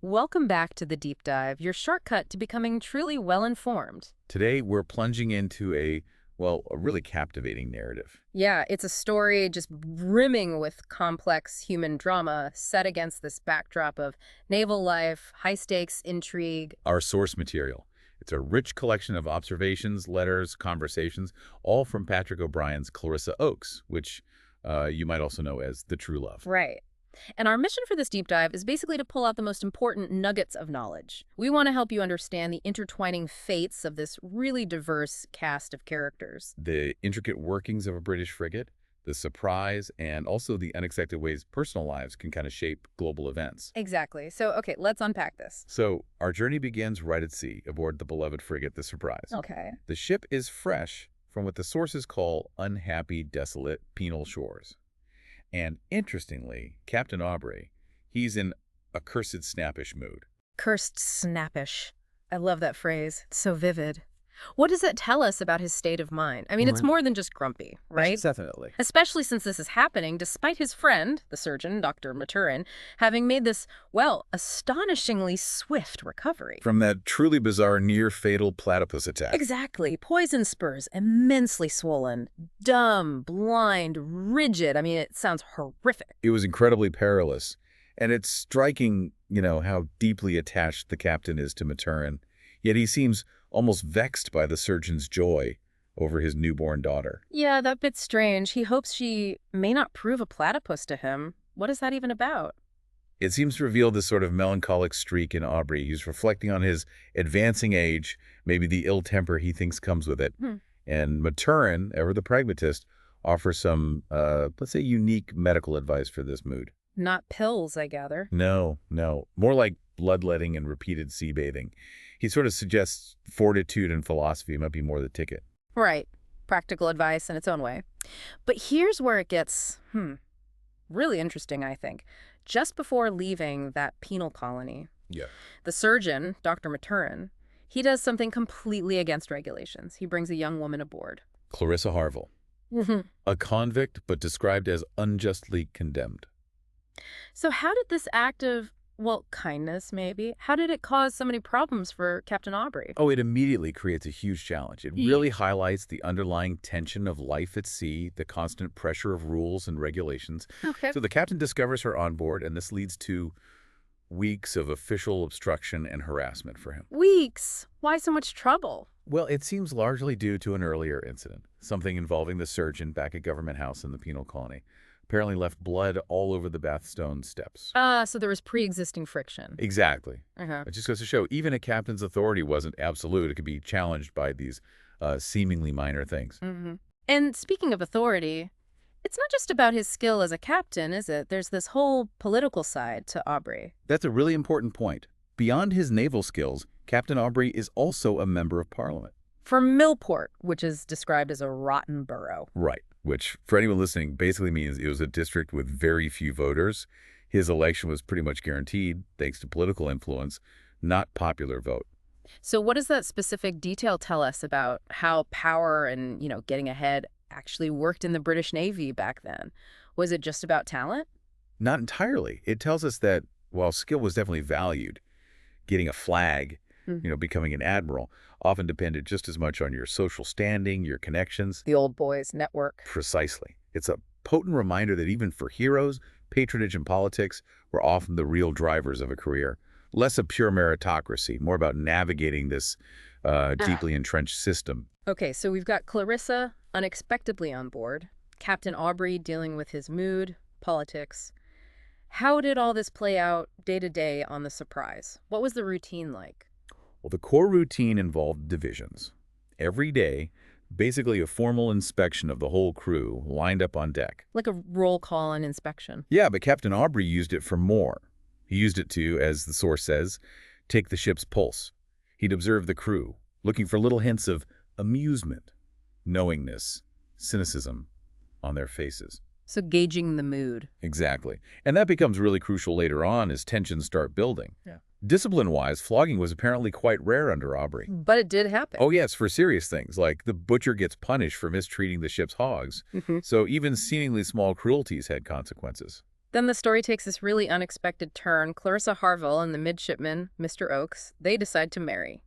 Welcome back to the Deep Dive, your shortcut to becoming truly well-informed. Today, we're plunging into a really captivating narrative. Yeah, it's a story just brimming with complex human drama set against this backdrop of naval life, high-stakes intrigue. Our source material. It's a rich collection of observations, letters, conversations, all from Patrick O'Brien's Clarissa Oakes, which you might also know as The True Love. Right. And our mission for this deep dive is basically to pull out the most important nuggets of knowledge. We want to help you understand the intertwining fates of this really diverse cast of characters. The intricate workings of a British frigate, the surprise, and also the unexpected ways personal lives can kind of shape global events. Exactly. So, okay, let's unpack this. So, our journey begins right at sea, aboard the beloved frigate, the Surprise. Okay. The ship is fresh from what the sources call unhappy, desolate, penal shores. And interestingly, Captain Aubrey, he's in a cursed snappish mood. Cursed snappish. I love that phrase. It's so vivid. What does that tell us about his state of mind? I mean, it's more than just grumpy, right? Definitely. Especially since this is happening despite his friend, the surgeon, Dr. Maturin, having made this, well, astonishingly swift recovery. From that truly bizarre near-fatal platypus attack. Exactly. Poison spurs, immensely swollen, dumb, blind, rigid. I mean, it sounds horrific. It was incredibly perilous. And it's striking, how deeply attached the captain is to Maturin. Yet he seems almost vexed by the surgeon's joy over his newborn daughter. Yeah, that bit's strange. He hopes she may not prove a platypus to him. What is that even about? It seems to reveal this sort of melancholic streak in Aubrey. He's reflecting on his advancing age, maybe the ill temper he thinks comes with it. And Maturin, ever the pragmatist, offers some, let's say, unique medical advice for this mood. Not pills, I gather. No. More like bloodletting and repeated sea bathing. He sort of suggests fortitude and philosophy might be more the ticket. Right. Practical advice in its own way. But here's where it gets, really interesting, I think. Just before leaving that penal colony, the surgeon, Dr. Maturin, he does something completely against regulations. He brings a young woman aboard. Clarissa Harville. A convict, but described as unjustly condemned. So how did this act of, well, kindness maybe, how did it cause so many problems for Captain Aubrey? Oh, it immediately creates a huge challenge. It really highlights the underlying tension of life at sea, the constant pressure of rules and regulations. Okay. So the captain discovers her on board, and this leads to weeks of official obstruction and harassment for him. Weeks? Why so much trouble? Well, it seems largely due to an earlier incident, something involving the surgeon back at Government House in the penal colony. Apparently left blood all over the bathstone steps. So there was pre-existing friction. Exactly. It just goes to show, even a captain's authority wasn't absolute. It could be challenged by these seemingly minor things. And speaking of authority, it's not just about his skill as a captain, is it? There's this whole political side to Aubrey. That's a really important point. Beyond his naval skills, Captain Aubrey is also a member of Parliament. From Millport, which is described as a rotten borough. Right. Which, for anyone listening, basically means it was a district with very few voters. His election was pretty much guaranteed, thanks to political influence, not popular vote. So what does that specific detail tell us about how power and, getting ahead actually worked in the British Navy back then? Was it just about talent? Not entirely. It tells us that while skill was definitely valued, getting a flag, becoming an admiral, often depended just as much on your social standing, your connections. The old boys network. Precisely. It's a potent reminder that even for heroes, patronage and politics were often the real drivers of a career. Less a pure meritocracy, more about navigating this deeply entrenched system. Okay, so we've got Clarissa unexpectedly on board, Captain Aubrey dealing with his mood, politics. How did all this play out day to day on the Surprise? What was the routine like? Well, the core routine involved divisions. Every day, basically a formal inspection of the whole crew lined up on deck. Like a roll call and inspection. Yeah, but Captain Aubrey used it for more. He used it to, as the source says, take the ship's pulse. He'd observe the crew, looking for little hints of amusement, knowingness, cynicism on their faces. So gauging the mood. Exactly. And that becomes really crucial later on as tensions start building. Discipline-wise, flogging was apparently quite rare under Aubrey. But it did happen. Oh, yes, for serious things, like the butcher gets punished for mistreating the ship's hogs. So even seemingly small cruelties had consequences. Then the story takes this really unexpected turn. Clarissa Harville and the midshipman, Mr. Oakes, they decide to marry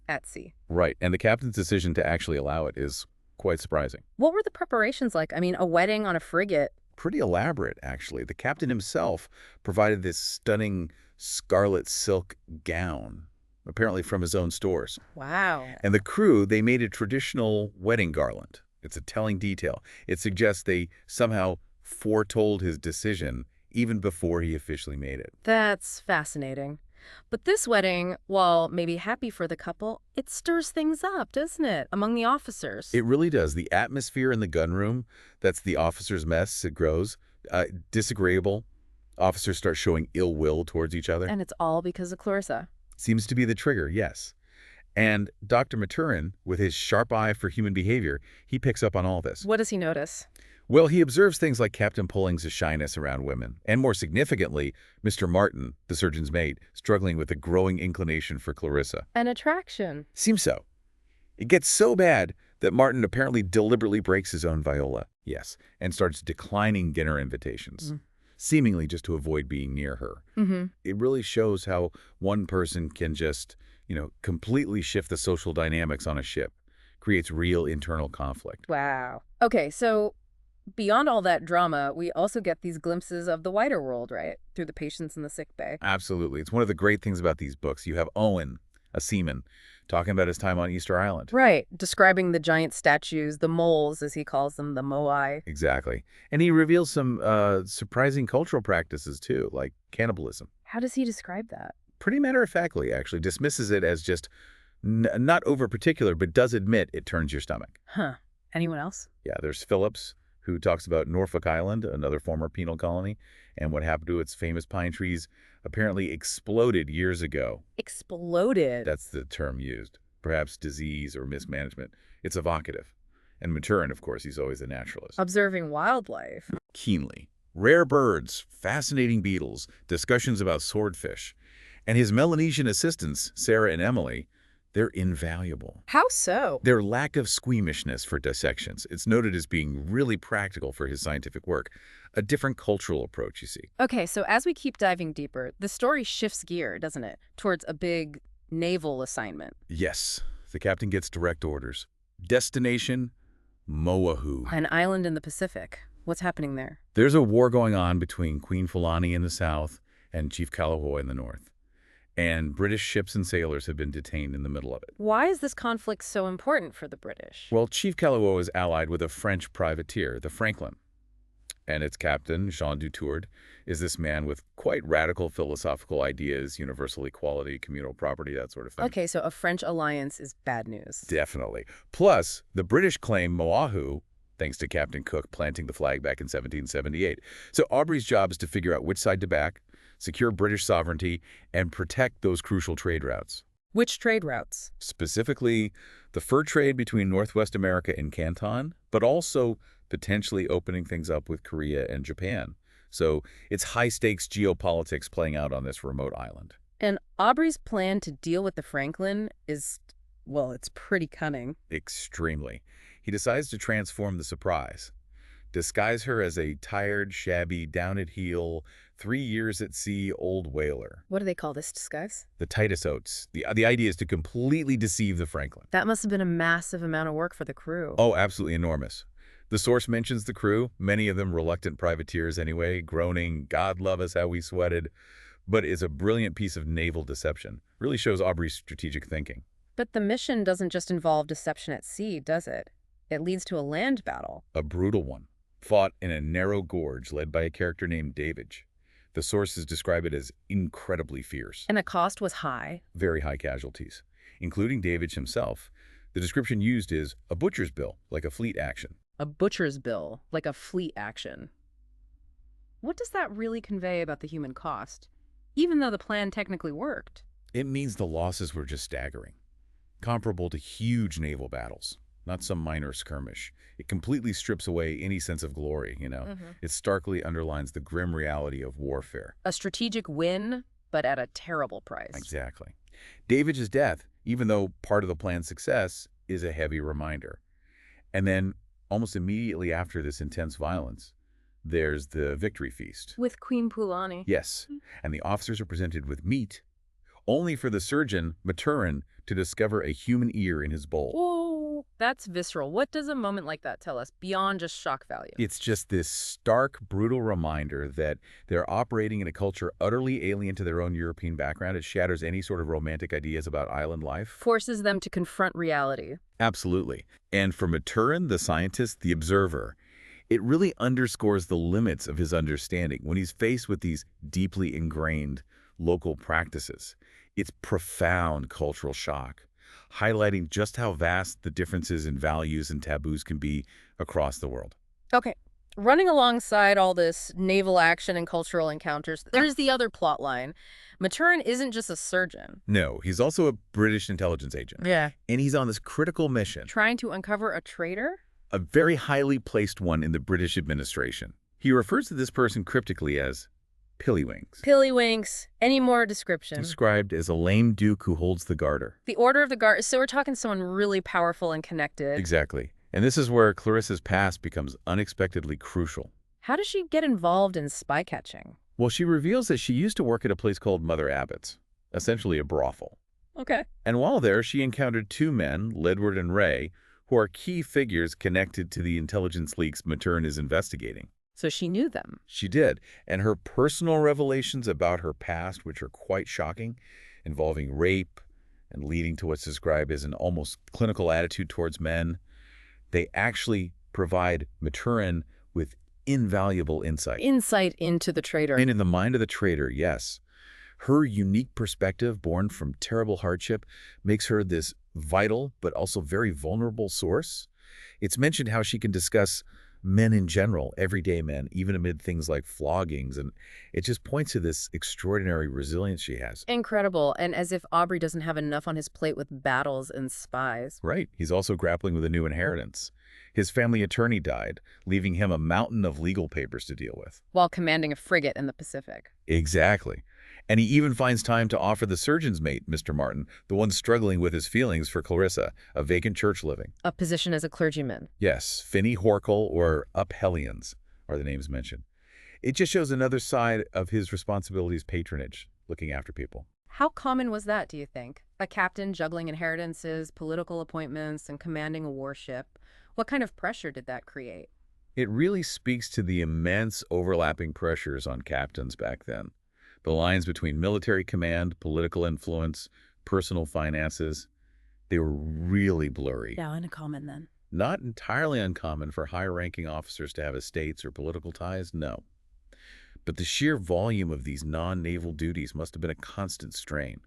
at sea. Right, and the captain's decision to actually allow it is quite surprising. What were the preparations like? I mean, a wedding on a frigate. Pretty elaborate, actually. The captain himself provided this stunning scarlet silk gown, apparently from his own stores. Wow. And the crew, they made a traditional wedding garland. It's a telling detail. It suggests they somehow foretold his decision even before he officially made it. That's fascinating. But this wedding, while maybe happy for the couple, it stirs things up, doesn't it, among the officers? It really does. The atmosphere in the gunroom, that's the officers' mess, it grows. Disagreeable. Officers start showing ill will towards each other. And it's all because of Clarissa. Seems to be the trigger, yes. And Dr. Maturin, with his sharp eye for human behavior, he picks up on all this. What does he notice? Well, he observes things like Captain Pulling's shyness around women, and more significantly, Mr. Martin, the surgeon's mate, struggling with a growing inclination for Clarissa. An attraction. Seems so. It gets so bad that Martin apparently deliberately breaks his own viola, yes, and starts declining dinner invitations, seemingly just to avoid being near her. It really shows how one person can just, completely shift the social dynamics on a ship, creates real internal conflict. Wow. Okay, so beyond all that drama, we also get these glimpses of the wider world, right? Through the patients in the sickbay. Absolutely. It's one of the great things about these books. You have Owen, a seaman, talking about his time on Easter Island. Right. Describing the giant statues, the moles, as he calls them, the moai. Exactly. And he reveals some surprising cultural practices, too, like cannibalism. How does he describe that? Pretty matter-of-factly, actually. Dismisses it as just not over-particular, but does admit it turns your stomach. Huh. Anyone else? Yeah, there's Phillips, who talks about Norfolk Island, another former penal colony, and what happened to its famous pine trees apparently exploded years ago. Exploded? That's the term used. Perhaps disease or mismanagement. It's evocative. And Maturin, of course, he's always a naturalist. Observing wildlife. Keenly. Rare birds, fascinating beetles, discussions about swordfish. And his Melanesian assistants, Sarah and Emily, they're invaluable. How so? Their lack of squeamishness for dissections. It's noted as being really practical for his scientific work. A different cultural approach, you see. Okay, so as we keep diving deeper, the story shifts gear, doesn't it? Towards a big naval assignment. Yes. The captain gets direct orders. Destination, Moahu. An island in the Pacific. What's happening there? There's a war going on between Queen Fulani in the south and Chief Kalawhoa in the north. And British ships and sailors have been detained in the middle of it. Why is this conflict so important for the British? Well, Chief Kalawhoa is allied with a French privateer, the Franklin. And its captain, Jean Dutourd, is this man with quite radical philosophical ideas, universal equality, communal property, that sort of thing. Okay, so a French alliance is bad news. Definitely. Plus, the British claim Moahu, thanks to Captain Cook planting the flag back in 1778. So Aubrey's job is to figure out which side to back, secure British sovereignty, and protect those crucial trade routes. Which trade routes? Specifically, the fur trade between Northwest America and Canton, but also potentially opening things up with Korea and Japan. So it's high-stakes geopolitics playing out on this remote island. And Aubrey's plan to deal with the Franklin is, well, it's pretty cunning. Extremely. He decides to transform the Surprise, disguise her as a tired, shabby, down-at-heel, 3 years at sea old whaler. What do they call this disguise? The Titus Oates. The idea is to completely deceive the Franklin. That must have been a massive amount of work for the crew. Oh, absolutely enormous. The source mentions the crew, many of them reluctant privateers anyway, groaning, God love us how we sweated. But it's a brilliant piece of naval deception. Really shows Aubrey's strategic thinking. But the mission doesn't just involve deception at sea, does it? It leads to a land battle. A brutal one, fought in a narrow gorge led by a character named David. The sources describe it as incredibly fierce. And the cost was high. Very high casualties, including David himself. The description used is a butcher's bill, like a fleet action. A butcher's bill, like a fleet action. What does that really convey about the human cost, even though the plan technically worked? It means the losses were just staggering, comparable to huge naval battles, not some minor skirmish. It completely strips away any sense of glory, It starkly underlines the grim reality of warfare. A strategic win, but at a terrible price. Exactly. David's death, even though part of the plan's success, is a heavy reminder. And then, almost immediately after this intense violence, There's the victory feast. With Queen Pulani. Yes, and the officers are presented with meat, only for the surgeon, Maturin, to discover a human ear in his bowl. Oh, that's visceral. What does a moment like that tell us, beyond just shock value? It's just this stark, brutal reminder that they're operating in a culture utterly alien to their own European background. It shatters any sort of romantic ideas about island life. Forces them to confront reality. Absolutely. And for Maturin, the scientist, the observer, it really underscores the limits of his understanding when he's faced with these deeply ingrained local practices. It's profound cultural shock, highlighting just how vast the differences in values and taboos can be across the world. Okay. Running alongside all this naval action and cultural encounters, there's the other plot line. Maturin isn't just a surgeon. No, he's also a British intelligence agent. Yeah. And he's on this critical mission. Trying to uncover a traitor? A very highly placed one in the British administration. He refers to this person cryptically as Pillywinks. Pillywinks. Any more description? Described as a lame duke who holds the garter. The Order of the Guard. So we're talking someone really powerful and connected. Exactly. And this is where Clarissa's past becomes unexpectedly crucial. How does she get involved in spy catching? Well, she reveals that she used to work at a place called Mother Abbott's, essentially a brothel. Okay. And while there, she encountered two men, Ledward and Ray, who are key figures connected to the intelligence leaks Maturin is investigating. So she knew them. She did, and her personal revelations about her past, which are quite shocking, involving rape and leading to what's described as an almost clinical attitude towards men, they actually provide Maturin with invaluable insight. Insight into the traitor. And in the mind of the traitor, yes. Her unique perspective, born from terrible hardship, makes her this vital but also very vulnerable source. It's mentioned how she can discuss men in general, everyday men, even amid things like floggings, and it just points to this extraordinary resilience she has. Incredible, and as if Aubrey doesn't have enough on his plate with battles and spies. Right. He's also grappling with a new inheritance. His family attorney died, leaving him a mountain of legal papers to deal with. While commanding a frigate in the Pacific. Exactly. And he even finds time to offer the surgeon's mate, Mr. Martin, the one struggling with his feelings for Clarissa, a vacant church living. A position as a clergyman. Yes, Finney Horkle or Uphellions are the names mentioned. It just shows another side of his responsibilities patronage, looking after people. How common was that, do you think? A captain juggling inheritances, political appointments, and commanding a warship. What kind of pressure did that create? It really speaks to the immense overlapping pressures on captains back then. The lines between military command, political influence, personal finances, they were really blurry. Yeah, uncommon then. Not entirely uncommon for high-ranking officers to have estates or political ties, no. But the sheer volume of these non-naval duties must have been a constant strain.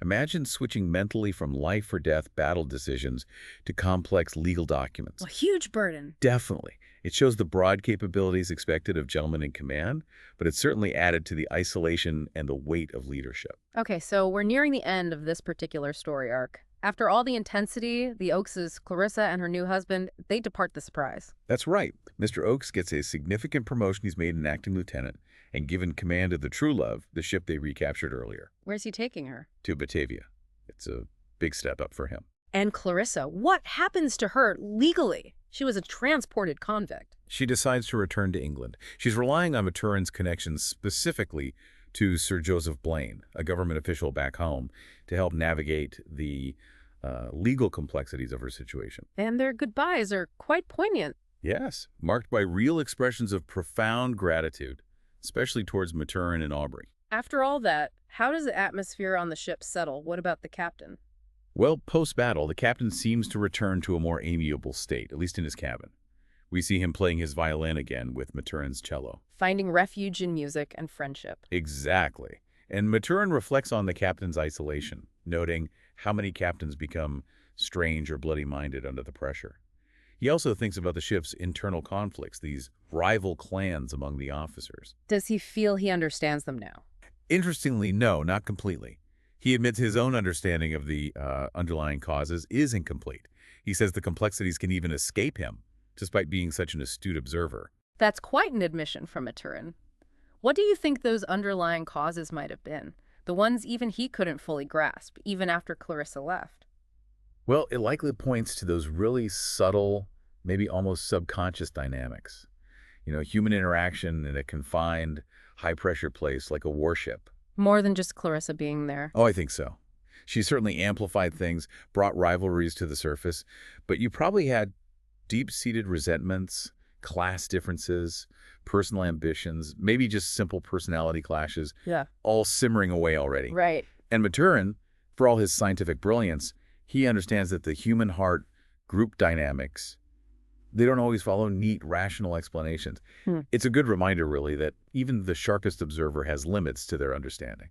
Imagine switching mentally from life-or-death battle decisions to complex legal documents. A huge burden. Definitely. It shows the broad capabilities expected of gentlemen in command, but it certainly added to the isolation and the weight of leadership. Okay, so we're nearing the end of this particular story arc. After all the intensity, the Oakes' Clarissa and her new husband, they depart the surprise. That's right. Mr. Oakes gets a significant promotion. He's made an acting lieutenant and given command of the True Love, the ship they recaptured earlier. Where's he taking her? To Batavia. It's a big step up for him. And Clarissa, what happens to her legally? She was a transported convict. She decides to return to England. She's relying on Maturin's connections specifically to Sir Joseph Blaine, a government official back home, to help navigate the legal complexities of her situation. And their goodbyes are quite poignant. Yes, marked by real expressions of profound gratitude, especially towards Maturin and Aubrey. After all that, how does the atmosphere on the ship settle? What about the captain? Well, post-battle, the captain seems to return to a more amiable state, at least in his cabin. We see him playing his violin again with Maturin's cello. Finding refuge in music and friendship. Exactly. And Maturin reflects on the captain's isolation, noting how many captains become strange or bloody-minded under the pressure. He also thinks about the ship's internal conflicts, these rival clans among the officers. Does he feel he understands them now? Interestingly, no, not completely. He admits his own understanding of the underlying causes is incomplete. He says the complexities can even escape him, despite being such an astute observer. That's quite an admission from Maturin. What do you think those underlying causes might have been? The ones even he couldn't fully grasp, even after Clarissa left? Well, it likely points to those really subtle, maybe almost subconscious dynamics. human interaction in a confined, high-pressure place like a warship. More than just Clarissa being there. Oh, I think so. She certainly amplified things, brought rivalries to the surface, but you probably had deep-seated resentments, class differences, personal ambitions, maybe just simple personality clashes, all simmering away already. Right. And Maturin, for all his scientific brilliance, he understands that the human heart, group dynamics, they don't always follow neat, rational explanations. It's a good reminder, really, that even the sharpest observer has limits to their understanding.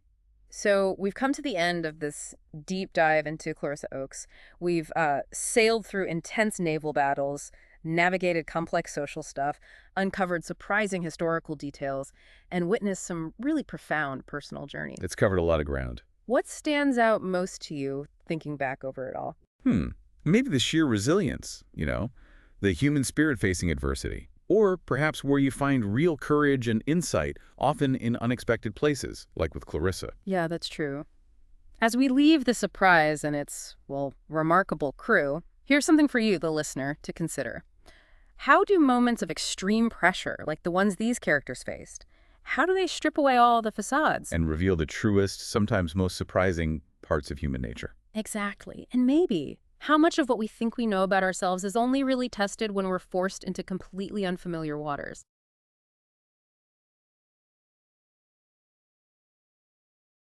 So we've come to the end of this deep dive into Clarissa Oakes. We've sailed through intense naval battles, navigated complex social stuff, uncovered surprising historical details, and witnessed some really profound personal journeys. It's covered a lot of ground. What stands out most to you thinking back over it all? Maybe the sheer resilience, the human spirit facing adversity. Or perhaps where you find real courage and insight, often in unexpected places, like with Clarissa. Yeah, that's true. As we leave the surprise and its, well, remarkable crew, here's something for you, the listener, to consider. How do moments of extreme pressure, like the ones these characters faced, how do they strip away all the facades? And reveal the truest, sometimes most surprising parts of human nature. Exactly. And maybe how much of what we think we know about ourselves is only really tested when we're forced into completely unfamiliar waters.